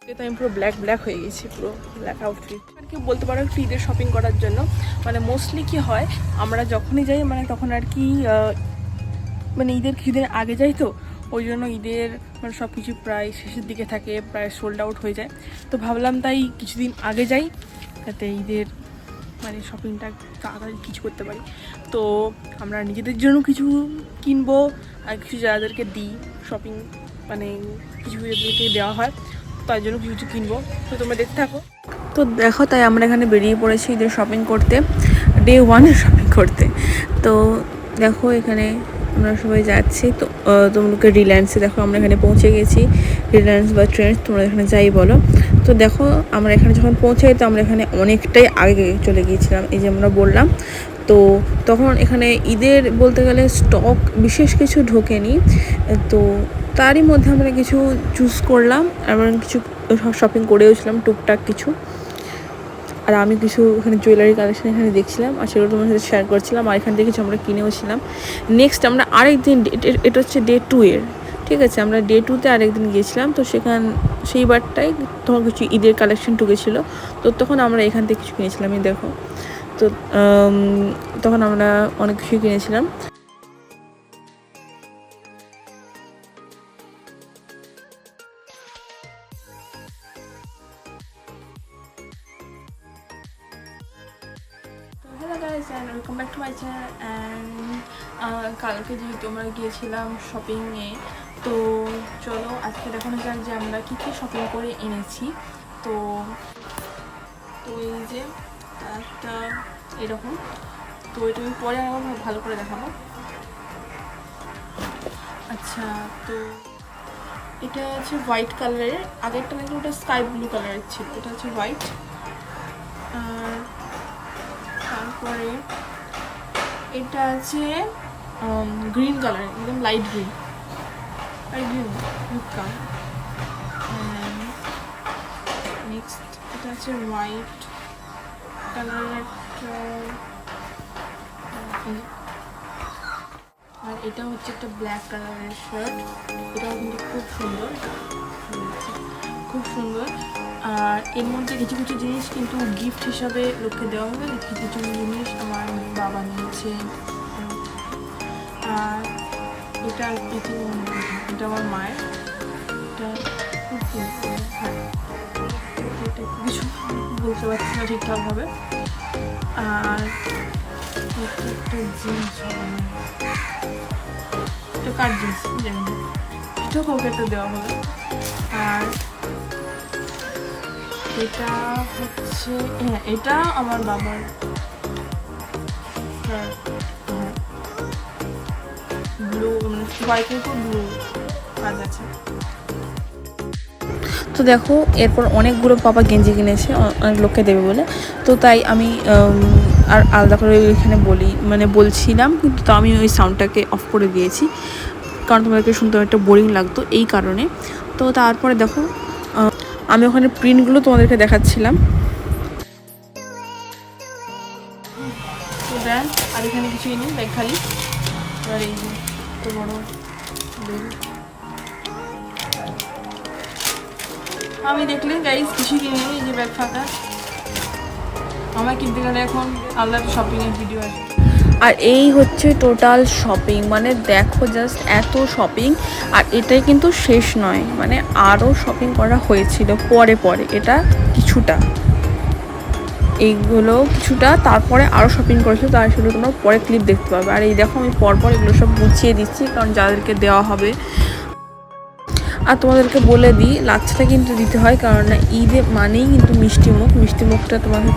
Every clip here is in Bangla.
তো আমি পুরো ব্ল্যাক হয়ে গেছি, পুরো ব্ল্যাক আউটফিট আর কি বলতে পারো একটু ঈদের শপিং করার জন্য। মানে মোস্টলি কি হয়, আমরা যখনই যাই মানে তখন আর কি মানে ঈদের কিছুদিন আগে যাই, তো ওই জন্য ঈদের মানে সব কিছু প্রায় শেষের দিকে থাকে, প্রায় সোল্ড আউট হয়ে যায়। তো ভাবলাম তাই কিছুদিন আগে যাই, যাতে ঈদের মানে শপিংটা তাড়াতাড়ি কিছু করতে পারি। তো আমরা নিজেদের জন্য কিছু কিনবো আর কিছু যাদেরকে দিই শপিং, মানে কিছু যাদেরকে দেওয়া হয় তার জন্য কিছু কিছু কিনবো। তো তোমরা দেখতে থাকো। তো দেখো, তাই আমরা এখানে বেরিয়ে পড়েছি ঈদের শপিং করতে, ডে 1 শপিং করতে। তো দেখো এখানে আমরা সবাই যাচ্ছি। তো তোমাকে রিলায়েন্সে দেখো আমরা এখানে পৌঁছে গেছি, রিলায়েন্স বা ট্রেন্ডস তোমরা এখানে যাই বলো। তো দেখো আমরা এখানে যখন পৌঁছাই, তো আমরা এখানে অনেকটাই আগে চলে গিয়েছিলাম, এই যে আমরা বললাম। তো তখন এখানে ঈদের বলতে গেলে স্টক বিশেষ কিছু ঢোকেনি, তো তারই মধ্যে আমরা কিছু চুজ করলাম, আমরা কিছু শপিং করেওছিলাম টুকটাক কিছু। আর আমি কিছু এখানে জুয়েলারি কালেকশন এখানে দেখছিলাম, আর সেগুলো তোমার সাথে শেয়ার করছিলাম, আর এখান থেকে কিছু আমরা কিনেওছিলাম। নেক্সট আমরা আরেকদিন, এটা হচ্ছে ডে 2 এর, ঠিক আছে, আমরা ডে 2-তে আরেকদিন গিয়েছিলাম। তো সেই বারটাই তখন কিছু ঈদের কালেকশন ঢুকেছিল, তো তখন আমরা এখান থেকে কিছু কিনেছিলাম। এই দেখো, তো তখন আমরা অনেক কিছুই কিনেছিলাম। Hello guys and welcome back to my channel. And কালকে যেহেতু আমরা গিয়েছিলাম শপিংয়ে, তো চলো আজকে দেখানো যাক যে আমরা কী কী শপিং করে এনেছি। তো তো এই যে একটা এরকম, তো এটা আমি পরে আবার ভালো করে দেখাবো। আচ্ছা, তো এটা হচ্ছে হোয়াইট কালারের, আগেরটা নাকি ওটা স্কাই ব্লু কালারের ছিল, এটা হচ্ছে হোয়াইট। আর তারপরে এটা আছে গ্রিন কালার, একদম লাইট গ্রিন, রুকা। নেক্সট এটা আছে হোয়াইট কালারের, আর এটা হচ্ছে একটা ব্ল্যাক কালারের শার্ট, এটাও কিন্তু খুব সুন্দর, খুব সুন্দর। আর এর মধ্যে কিছু কিছু জিনিস কিন্তু গিফট হিসাবে লোককে দেওয়া হবে, কিছু কিছু জিনিস আমার বাবা নিয়েছে। আর এটা আমার মায়ের, এটা খুব সুন্দর। হ্যাঁ, এটা কিছু বলতে পারছি না ঠিকঠাকভাবে। আর একটা জিন্স হবে না, এটা কার জিন্স জানি না, এটাও কাউকে একটা দেওয়া হবে। আর এটা হচ্ছে, হ্যাঁ এটা আমার বাবার, হ্যাঁ ব্লু, হোয়াইটের উপর ব্লু কাজ আছে। তো দেখো এরপর অনেকগুলো পাপা গেঞ্জি কিনেছে অনেক লোককে দেবে বলে, তো তাই আমি আর আলাদা করে এখানে বলছিলাম, কিন্তু তো আমি ওই সাউন্ডটাকে অফ করে দিয়েছি, কারণ তোমাদেরকে শুনতে একটা বোরিং লাগতো এই কারণে। তো তারপরে দেখো আমি ওখানে প্রিন্টগুলো তোমাদেরকে দেখাচ্ছিলাম। তো ব্যাগ, আর এখানে কিছুই নেই, ব্যাগ খালি। আর এই যে তো বড় আমি দেখলে গাইস কিছুই কিনে, এই যে ব্যাগ ফাঁকা। আমার কিনতে গেলে এখন আলাদা শপিংয়ের ভিডিও আছে। আর এই হচ্ছে টোটাল শপিং, মানে দেখো জাস্ট এত শপিং। আর এটাই কিন্তু শেষ নয়, মানে আরও শপিং করা হয়েছিল পরে, এটা কিছুটা, এইগুলো কিছুটা, তারপরে আরও শপিং করেছিল, তার সেগুলো তোমরা পরে ক্লিপ দেখতে পাবে। আর এই দেখো আমি পরপর এগুলো সব গুছিয়ে দিচ্ছি, কারণ যাদেরকে দেওয়া হবে। আর তোমাদেরকে বলে দিই, লাচ্ছাটা কিন্তু দিতে হয়, কারণ ঈদে মানেই কিন্তু মিষ্টি মুখটা তোমাকে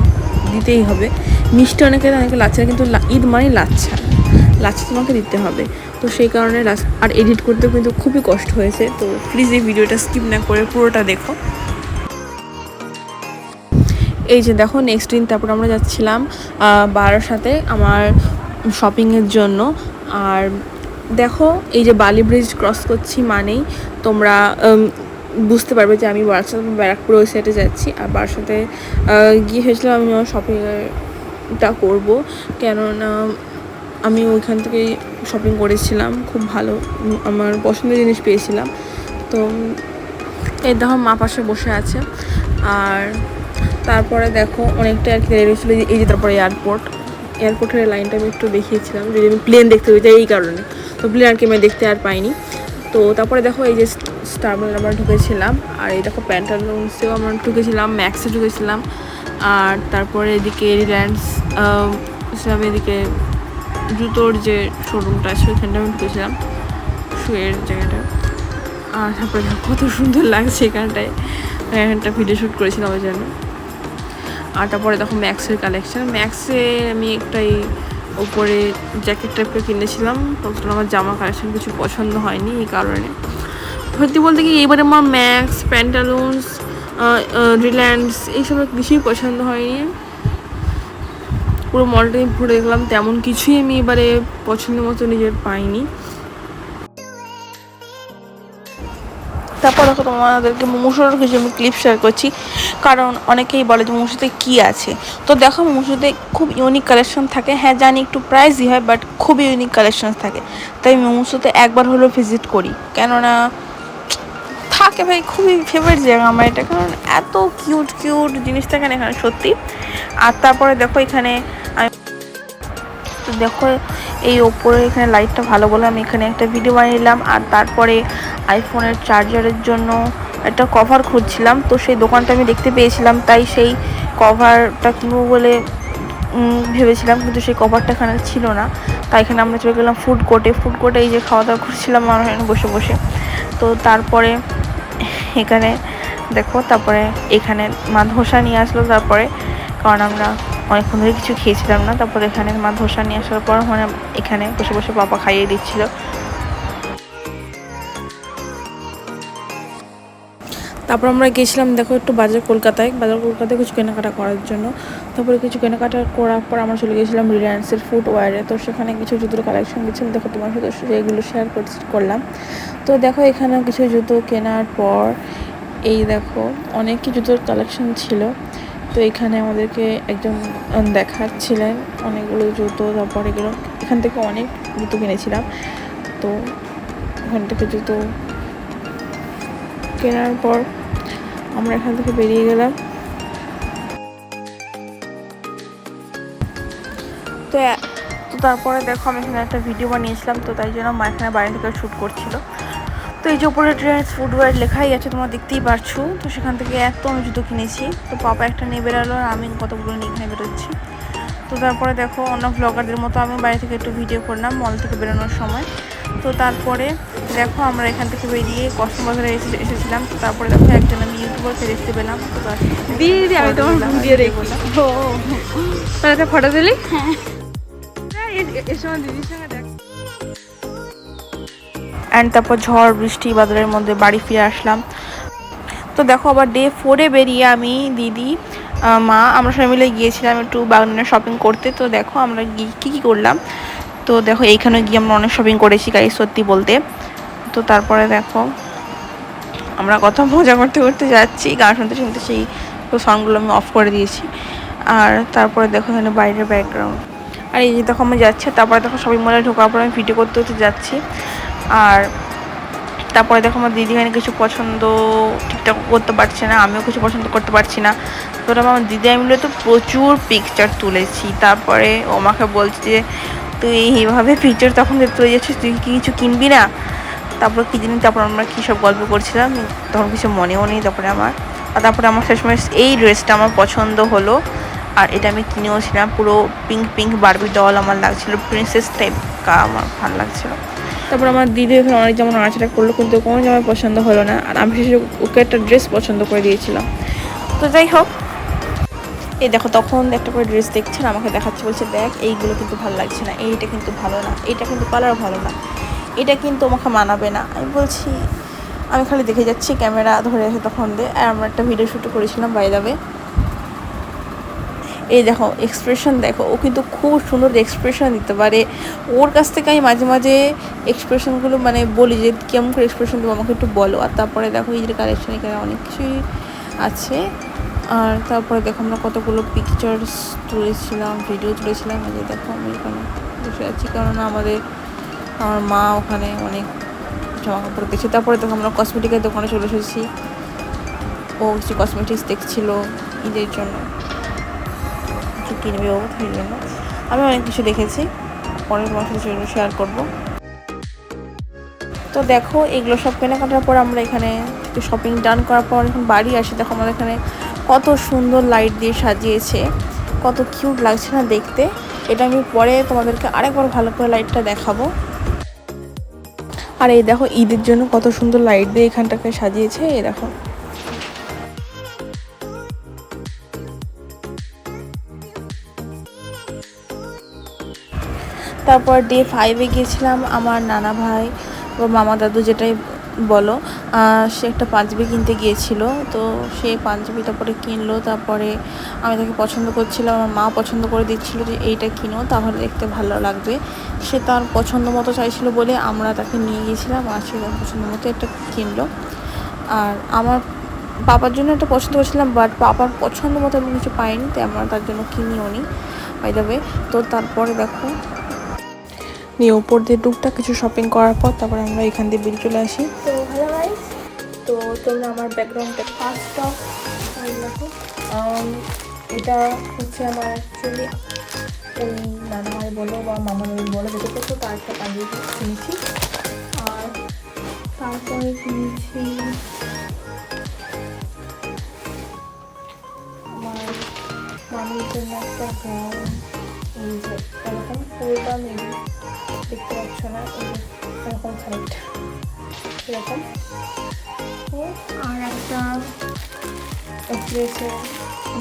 দিতেই হবে। মিষ্টি অনেকে লাচ্ছা, কিন্তু ঈদ মানেই লাচ্ছা তোমাকে দিতে হবে। তো সেই কারণে আর এডিট করতে কিন্তু খুবই কষ্ট হয়েছে, তো প্লিজ এই ভিডিওটা স্কিপ না করে পুরোটা দেখো। এই যে দেখো নেক্সট দিন তারপর আমরা যাচ্ছিলাম বারাসাতে আমার শপিংয়ের জন্য। আর দেখো এই যে বালি ব্রিজ ক্রস করছি মানেই তোমরা বুঝতে পারবে যে আমি ব্যারাকপুর ওই সাইডে যাচ্ছি। আর বারাসাতে গিয়ে হয়েছিলাম আমি আমার শপিংটা করবো, কেননা আমি ওইখান থেকেই শপিং করেছিলাম, খুব ভালো আমার পছন্দের জিনিস পেয়েছিলাম। তো এই দেখো মা পাশে বসে আছে। আর তারপরে দেখো অনেকটা আর কি দেরি ছিল। এই যে তারপরে এয়ারপোর্টের লাইনটা আমি একটু দেখিয়েছিলাম, যদি আমি প্লেন দেখতে পেয়েছি এই কারণে, তো প্লেন আর কি আমি দেখতে আর পাইনি। তো তারপরে দেখো এই যে স্টারবেল আমরা ঢুকেছিলাম, আর এই দেখো প্যান্টালুন্সেও আমরা ঢুকেছিলাম, ম্যাক্সে ঢুকেছিলাম। আর তারপরে এদিকে রিলায়েন্স এদিকে জুতোর যে শোরুমটা আছে ওইখানটা আমি ঢুকেছিলাম, শুয়ের জায়গাটা। আর তারপরে কত সুন্দর লাগছে এখানটায়, এখানটা ভিডিও শ্যুট করেছিলাম ওই জন্য। আর তারপরে দেখো ম্যাক্সের কালেকশান, ম্যাক্সে আমি একটাই উপরে জ্যাকেট টাইপের কিনেছিলাম, তখন আমার জামা কালেকশান কিছু পছন্দ হয়নি, এই কারণে। সত্যি বলতে কি এবারে আমার ম্যাক্স, প্যান্টালুন্স, রিলায়েন্স এইসবের কিছুই পছন্দ হয়নি। পুরো মলটা ঘুরে দেখলাম, তেমন কিছুই আমি এবারে পছন্দের মতো নিজের পাইনি। তারপর দেখো তোমাদেরকে মোমোসোর কিছু আমি ক্লিপ শেয়ার করছি, কারণ অনেকেই বলে যে মোমোসোতে কী আছে। তো দেখো মোমোসোতে খুব ইউনিক কালেকশন থাকে, হ্যাঁ জানি একটু প্রাইসই হয়, বাট খুবই ইউনিক কালেকশন থাকে। তাই মোমোসোতে একবার হলেও ভিজিট করি, কেননা থাকে ভাই, খুবই ফেভারিট জায়গা আমার এটা, কারণ এত কিউট কিউট জিনিস থাকে না এখানে সত্যি। আর তারপরে দেখো এখানে তো দেখো এই ওপরে এখানে লাইটটা ভালো বলে আমি এখানে একটা ভিডিও বানিয়ে নিলাম। আর তারপরে আইফোনের চার্জারের জন্য একটা কভার খুঁজছিলাম, তো সেই দোকানটা আমি দেখতে পেয়েছিলাম, তাই সেই কভারটা কিনবো বলে ভেবেছিলাম, কিন্তু সেই কভারটা এখানে ছিল না। তাই এখানে আমরা চলে গেলাম ফুড কোর্টে এই যে খাওয়া দাওয়া করছিলাম আমরা এখানে বসে বসে। তো তারপরে এখানে দেখো, তারপরে এখানে মা ধোসা নিয়ে আসলো, তারপরে কারণ আমরা অনেকক্ষণ ধরে কিছু খেয়েছিলাম না, তারপরে এখানে মা ধোসা নিয়ে আসার পর মানে এখানে বসে বসে পাপা খাইয়ে দিচ্ছিল। তারপর আমরা গেছিলাম দেখো একটু বাজার কলকাতায় কিছু কেনাকাটা করার জন্য। তারপরে কিছু কেনাকাটা করার পর আমরা চলে গেছিলাম রিলায়েন্সের ফুটওয়্যারে। তো সেখানে কিছু জুতোর কালেকশন গেছিলাম, দেখো তোমার সাথে সেগুলো শেয়ার করলাম। তো দেখো এখানেও কিছু জুতো কেনার পর এই দেখো অনেক কি জুতোর কালেকশন ছিল। তো এখানে আমাদেরকে একজন দেখাচ্ছিলেন অনেকগুলো জুতো, তারপর এগুলো এখান থেকে অনেক জুতো কিনেছিলাম। তো এখান থেকে জুতো কেনার পর আমরা এখান থেকে বেরিয়ে গেলাম। তো তারপরে দেখো আমি এখানে একটা ভিডিও বানিয়েছিলাম, তো তাই জন্য মা এখানে বাইরে থেকে শ্যুট করছিল। তো এই যে উপরে ট্রেন্ডস ফুটওয়্যার লেখাই আছে, তোমরা দেখতেই পারছো। তো সেখান থেকে এত আমি জুতো কিনেছি, তো পাপা একটা নিয়ে বেরোলো আর আমি কতগুলো নিয়ে এখানে বেরোচ্ছি। তো তারপরে দেখো অন্য ব্লগারদের মতো আমি বাইরে থেকে একটু ভিডিও করলাম মল থেকে বেরোনোর সময়। তো তারপরে দেখো আমরা এখান থেকে বেরিয়ে কসমো বাজারে এসেছিলাম। তো তারপরে দেখো একজন আমি ইউটিউবারকে দেখতে পেলাম, তো দিদি আমি তোমার ভিডিও দেখি, একটা ফটো দিলি। হ্যাঁ এর সময় দিদির সঙ্গে দেখ। অ্যান্ড তারপর ঝড় বৃষ্টি বাদলের মধ্যে বাড়ি ফিরে আসলাম। তো দেখো আবার ডে 4 বেরিয়ে আমি দিদি মা আমরা সবাই মিলে গিয়েছিলাম একটু বাগনানের শপিং করতে। তো দেখো আমরা কী করলাম, তো দেখো এইখানে গিয়ে আমরা অনেক শপিং করেছি গাড়ি সত্যি বলতে। তো তারপরে দেখো আমরা কত মজা করতে করতে যাচ্ছি, গান শুনতে শুনতে সেই সঙ্গগুলো আমি অফ করে দিয়েছি। আর তারপরে দেখো এখানে বাইরের ব্যাকগ্রাউন্ড, আর এই যে দেখো আমি যাচ্ছি। তারপরে দেখো শপিং মলে ঢোকার পর আমি ভিডিও করতে করতে যাচ্ছি। আর তারপরে দেখো আমার দিদি এখানে কিছু পছন্দ ঠিকঠাক করতে পারছে না, আমিও কিছু পছন্দ করতে পারছি না। তো আমার দিদি আমি মিলে তো প্রচুর পিকচার তুলেছি। তারপরে ও আমাকে বলছে যে তুই এইভাবে পিকচার তখন তুলে যাচ্ছিস, তুই কি কিছু কিনবি না? তারপর কী জিনিস, তারপর আমরা কী সব গল্প করছিলাম, তখন কিছু মনেও নেই। তারপরে আমার শেষমেশ এই ড্রেসটা আমার পছন্দ হলো, আর এটা আমি কিনেও ছিলাম। পুরো পিঙ্ক বারবি ডল আমার লাগছিলো, প্রিন্সেস টাইপ আমার ভালো লাগছিলো। তারপর আমার দিদি এখানে অনেক যেমন নাড়াচাড়া করলো, কিন্তু কোনো জামাই পছন্দ হলো না, আর আমি শেষে ওকে একটা ড্রেস পছন্দ করে দিয়েছিলাম। তো যাই হোক, এই দেখো তখন একটা করে ড্রেস দেখছেন, আমাকে দেখাচ্ছে, বলছে দেখ এইগুলো কিন্তু ভালো লাগছে না, এইটা কিন্তু ভালো না, এইটা কিন্তু কালার ভালো না, এটা কিন্তু আমাকে মানাবে না। আমি বলছি আমি খালি দেখে যাচ্ছি, ক্যামেরা ধরে আছে তখন আর আমরা একটা ভিডিও শ্যুটও করেছিলাম বাই দ্য ওয়ে। এই দেখো এক্সপ্রেশন দেখো, ও কিন্তু খুব সুন্দর এক্সপ্রেশন দিতে পারে। ওর কাছ থেকে আমি মাঝে মাঝে এক্সপ্রেশনগুলো মানে বলি যে কেমন করে এক্সপ্রেশন দেবো আমাকে একটু বলো। আর তারপরে দেখো এই যে কালেকশন এখানে অনেক কিছুই আছে। আর তারপরে দেখো আমরা কতগুলো পিকচার্স তুলেছিলাম, ভিডিও তুলেছিলাম। এই যে দেখো আমি এখানে বসে আছি, কারণ আমার মা ওখানে অনেক জামা কাপড় পেয়েছি। তারপরে দেখো আমরা কসমেটিকের দোকানে চলে এসেছি। ও কিছু কসমেটিক্স দেখছিল ঈদের জন্য, কিছু কিনবে ও সেই জন্য। আমি অনেক কিছু দেখেছি, পরে তোমার সাথে সেগুলো শেয়ার করবো। তো দেখো এগুলো সব কেনাকাটার পর আমরা এখানে একটু শপিং ডান করার পর এখন বাড়ি আসি। দেখো আমাদের এখানে কত সুন্দর লাইট দিয়ে সাজিয়েছে, কত কিউট লাগছে না দেখতে। এটা আমি পরে তোমাদেরকে আরেকবার ভালো করে লাইটটা দেখাবো। আর এই দেখো ঈদের জন্য কত সুন্দর লাইট দিয়ে এখানটাকে সাজিয়েছে, এই দেখো। তারপর ডে 5-এ গিয়েছিলাম আমার নানা ভাই বা মামা দাদু যেটাই বলো, সে একটা পাঞ্জাবি কিনতে গিয়েছিল। তো সে পাঞ্জাবি তারপরে কিনলো। তারপরে আমি তাকে পছন্দ করছিলাম, আমার মা পছন্দ করে দিচ্ছিলো যে এইটা কিনো তাহলে দেখতে ভালো লাগবে। সে তার পছন্দ মতো চাইছিল বলে আমরা তাকে নিয়ে গিয়েছিলাম, আর সে তার পছন্দ মতো একটা কিনলো। আর আমার পাপার জন্য একটা পছন্দ করছিলাম, বাট পাপার পছন্দ মতো আমি কিছু পাইনি, তাই আমরা তার জন্য কিনিও নি বাই দ্য ওয়ে। তো তারপরে দেখো নিয়ে উপর দিয়ে টুকটাক কিছু শপিং করার পর তারপরে আমরা এখান দিয়ে বেরিয়ে চলে আসি। তো হ্যালো গাইস, তো তোমরা আমার ব্যাকগ্রাউন্ডটা ফার্স্ট অফ দেখো, এটা হচ্ছে আমার অ্যাকচুয়ালি ওই নানা ভাই বলো বা মামা ভাই বলো যেটা করতো তার একটা পাঞ্জাবি কিনেছি। আর তারপরে কিনেছি আমার মামির জন্য একটা গাউন, এই যে এরকম পুরোটা মেবি দেখতে পাচ্ছ না, এরকম সাইড এরকম। আর একটা ড্রেসে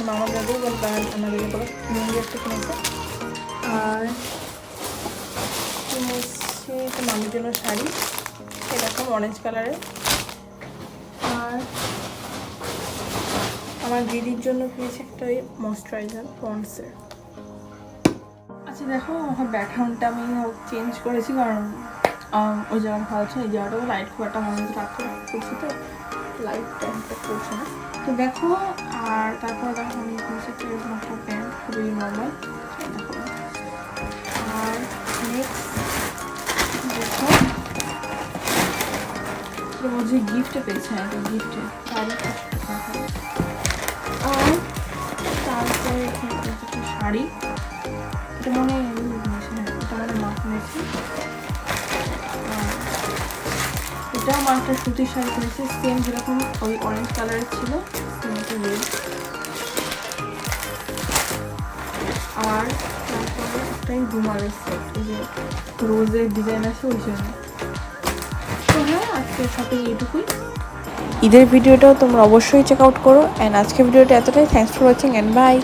মামা দাদু বা আমাদের করে মেয়েদের একটা কিনেছে। আর কিনেছি তো মামির জন্য শাড়ি এরকম অরেঞ্জ কালারের। আর আমার দিদির জন্য কিনেছি একটা ওই ময়শ্চারাইজার পন্ডসের। আচ্ছা দেখো আমার ব্যাকগ্রাউন্ডটা আমি চেঞ্জ করেছি, কারণ ওই জায়গাটা ভালো হচ্ছে, এই জায়গাটাও লাইট খুব একটা মনে হচ্ছে রাখতে করছি, তো লাইটটা করছে না। তো দেখো আর তারপর দেখো আমি কিনেছি একটা এরকম একটা প্যান্ট, খুবই নর্মাল। আর নেক্সট দেখো যে গিফটে পেয়েছে, একটা গিফটে শাড়ি। আর তারপরে এখানে একটা শাড়ি, এটা মনে হয় এটা মানে মা কিনেছি। এটা আমার একটা সুতির শাড়ি কিনেছি, সেম যেরকম ওই অরেঞ্জ কালারের ছিল রেড। আর তারপরে একটাই রুমালের সেট, এই যে রোজের ডিজাইন আছে ওই জন্য। তো হ্যাঁ, আজকে শপিং এইটুকুই। ঈদের ভিডিওটাও তোমরা অবশ্যই চেক আউট করো। অ্যান্ড আজকের ভিডিওটা এতটাই। Thanks for watching and by.